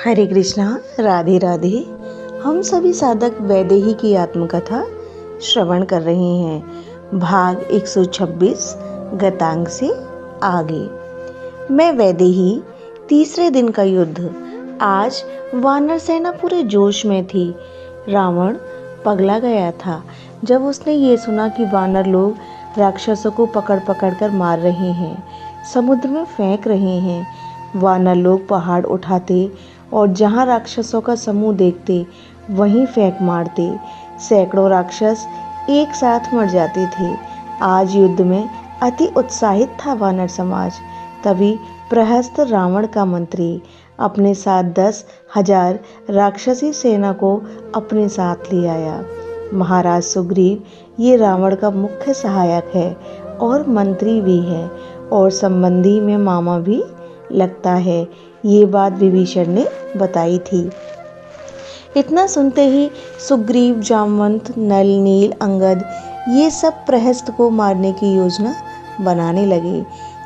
हरे कृष्णा, राधे राधे। हम सभी साधक वैदेही की आत्मकथा श्रवण कर रहे हैं। भाग 126 गतांग से आगे। मैं वैदेही, तीसरे दिन का युद्ध। आज वानर सेना पूरे जोश में थी। रावण पगला गया था जब उसने ये सुना कि वानर लोग राक्षसों को पकड़ पकड़ कर मार रहे हैं, समुद्र में फेंक रहे हैं। वानर लोग पहाड़ उठाते और जहाँ राक्षसों का समूह देखते वहीं फेंक मारते। सैकड़ों राक्षस एक साथ मर जाते थे। आज युद्ध में अति उत्साहित था वानर समाज। तभी प्रहस्त रावण का मंत्री अपने साथ 10,000 राक्षसी सेना को अपने साथ ले आया। महाराज सुग्रीव ये रावण का मुख्य सहायक है और मंत्री भी है और संबंधी में मामा भी लगता है। ये बात विभीषण ने बताई थी। इतना सुनते ही सुग्रीव, जामवंत, नल, नील, अंगद ये सब प्रहस्त को मारने की योजना बनाने लगे।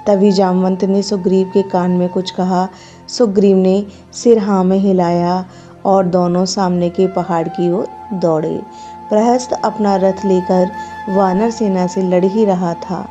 तभी जामवंत ने सुग्रीव के कान में कुछ कहा। सुग्रीव ने सिर हाँ में हिलाया और दोनों सामने के पहाड़ की ओर दौड़े। प्रहस्त अपना रथ लेकर वानर सेना से लड़ ही रहा था।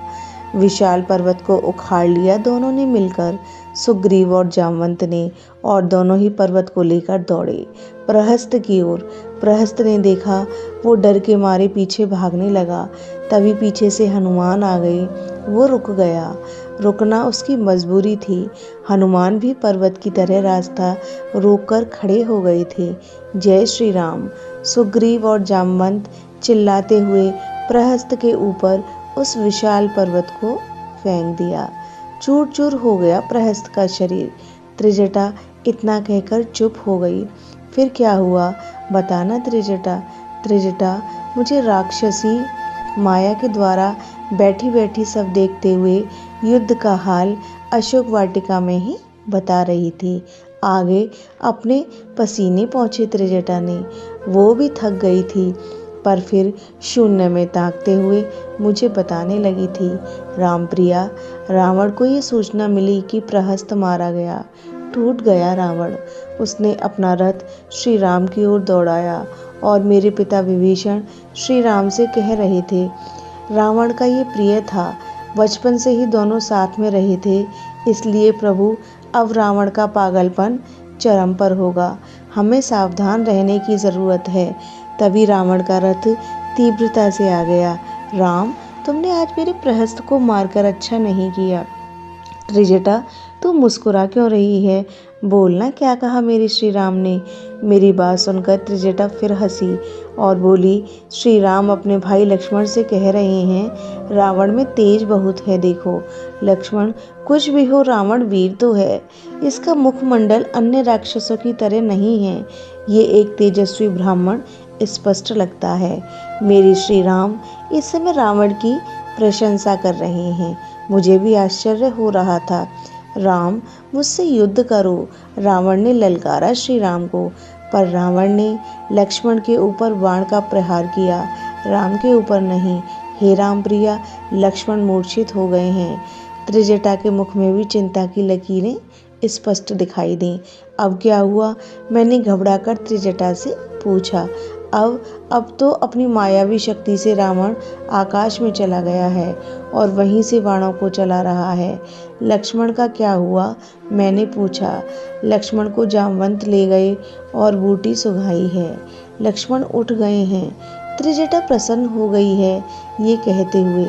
विशाल पर्वत को उखाड़ लिया दोनों ने मिलकर, सुग्रीव और जामवंत ने, और दोनों ही पर्वत को लेकर दौड़े प्रहस्त की ओर। प्रहस्त ने देखा, वो डर के मारे पीछे भागने लगा। तभी पीछे से हनुमान आ गए। वो रुक गया। रुकना उसकी मजबूरी थी। हनुमान भी पर्वत की तरह रास्ता रोककर खड़े हो गए थे। जय श्री राम। सुग्रीव और जामवंत चिल्लाते हुए प्रहस्त के ऊपर उस विशाल पर्वत को फेंक दिया। चूर चूर हो गया प्रहस्त का शरीर। त्रिजटा इतना कहकर चुप हो गई। फिर क्या हुआ बताना त्रिजटा। त्रिजटा मुझे राक्षसी माया के द्वारा बैठी बैठी सब देखते हुए युद्ध का हाल अशोक वाटिका में ही बता रही थी। आगे अपने पसीने पहुँचे त्रिजटा ने। वो भी थक गई थी, पर फिर शून्य में ताकते हुए मुझे बताने लगी थी। रामप्रिया, रावण को ये सूचना मिली कि प्रहस्त मारा गया। टूट गया रावण। उसने अपना रथ श्री राम की ओर दौड़ाया और मेरे पिता विभीषण श्री राम से कह रहे थे। रावण का ये प्रिय था, बचपन से ही दोनों साथ में रहे थे, इसलिए प्रभु अब रावण का पागलपन चरम पर होगा। हमें सावधान रहने की ज़रूरत है। तभी रावण का रथ तीव्रता से आ गया। राम, तुमने आज मेरे प्रहस्त को मारकर अच्छा नहीं किया। त्रिजटा, तू मुस्कुरा क्यों रही है? बोलना, क्या कहा मेरे श्री राम ने? मेरी बात सुनकर त्रिजटा फिर हंसी और बोली, श्री राम अपने भाई लक्ष्मण से कह रहे हैं, रावण में तेज बहुत है। देखो लक्ष्मण, कुछ भी हो रावण वीर तो है। इसका मुखमंडल अन्य राक्षसों की तरह नहीं है। ये एक तेजस्वी ब्राह्मण स्पष्ट लगता है। मेरे श्री राम इस समय रावण की प्रशंसा कर रहे हैं। मुझे भी आश्चर्य हो रहा था। राम, मुझसे युद्ध करो, रावण ने ललकारा श्री राम को। पर रावण ने लक्ष्मण के ऊपर बाण का प्रहार किया, राम के ऊपर नहीं। हे राम प्रिया, लक्ष्मण मूर्छित हो गए हैं। त्रिजटा के मुख में भी चिंता की लकीरें स्पष्ट दिखाई दी। अब क्या हुआ? मैंने घबराकर त्रिजटा से पूछा। अब तो अपनी मायावी शक्ति से रावण आकाश में चला गया है और वहीं से बाणों को चला रहा है। लक्ष्मण का क्या हुआ? मैंने पूछा। लक्ष्मण को जामवंत ले गए और बूटी सुघाई है। लक्ष्मण उठ गए हैं। त्रिजटा प्रसन्न हो गई है ये कहते हुए।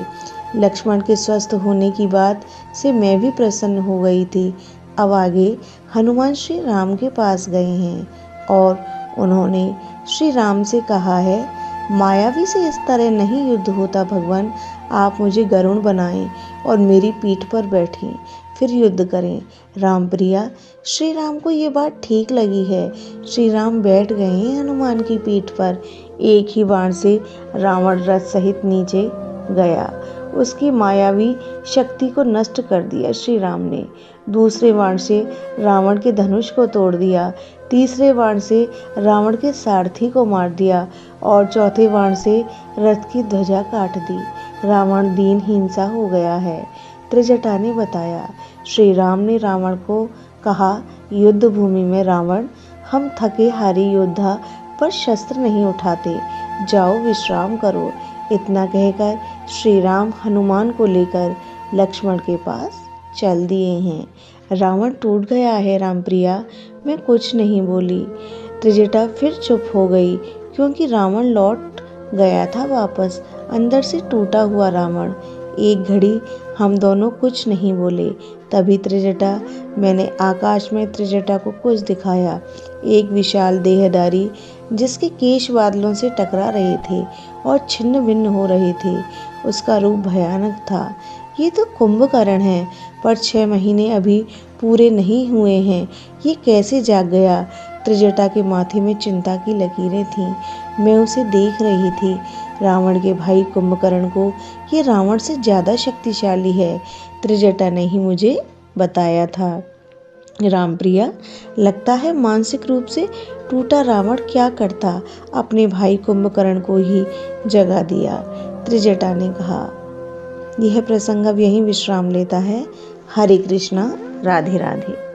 लक्ष्मण के स्वस्थ होने की बात से मैं भी प्रसन्न हो गई थी। अब आगे हनुमान श्री राम के पास गए हैं और उन्होंने श्री राम से कहा है, मायावी से इस तरह नहीं युद्ध होता भगवान। आप मुझे गरुड़ बनाएं और मेरी पीठ पर बैठें, फिर युद्ध करें। राम प्रिया, श्री राम को ये बात ठीक लगी है। श्री राम बैठ गए हैं हनुमान की पीठ पर। एक ही बाण से रावण रथ सहित नीचे गया। उसकी मायावी शक्ति को नष्ट कर दिया श्री राम ने। दूसरे बाण से रावण के धनुष को तोड़ दिया। तीसरे बाण से रावण के सारथी को मार दिया और चौथे बाण से रथ की ध्वजा काट दी। रावण दीनहीन सा हो गया है। त्रिजटा ने बताया। श्री राम ने रावण को कहा, युद्ध भूमि में रावण हम थके हारे योद्धा पर शस्त्र नहीं उठाते, जाओ विश्राम करो। इतना कहकर श्री राम हनुमान को लेकर लक्ष्मण के पास चल दिए हैं। रावण टूट गया है रामप्रिया, मैं कुछ नहीं बोली। त्रिजटा फिर चुप हो गई, क्योंकि रावण लौट गया था वापस, अंदर से टूटा हुआ रावण। एक घड़ी हम दोनों कुछ नहीं बोले। तभी त्रिजटा, मैंने आकाश में त्रिजटा को कुछ दिखाया, एक विशाल देहधारी जिसके केश बादलों से टकरा रहे थे और छिन्न भिन्न हो रहे थे। उसका रूप भयानक था। ये तो कुंभकर्ण है, पर 6 महीने अभी पूरे नहीं हुए हैं, ये कैसे जाग गया? त्रिजटा के माथे में चिंता की लकीरें थीं। मैं उसे देख रही थी। रावण के भाई कुंभकर्ण को ये रावण से ज़्यादा शक्तिशाली है, त्रिजटा ने ही मुझे बताया था। रामप्रिया, लगता है मानसिक रूप से टूटा रावण क्या करता, अपने भाई कुंभकर्ण को ही जगा दिया, त्रिजटा ने कहा। यह प्रसंग अब यहीं विश्राम लेता है। हरे कृष्णा, राधे राधे।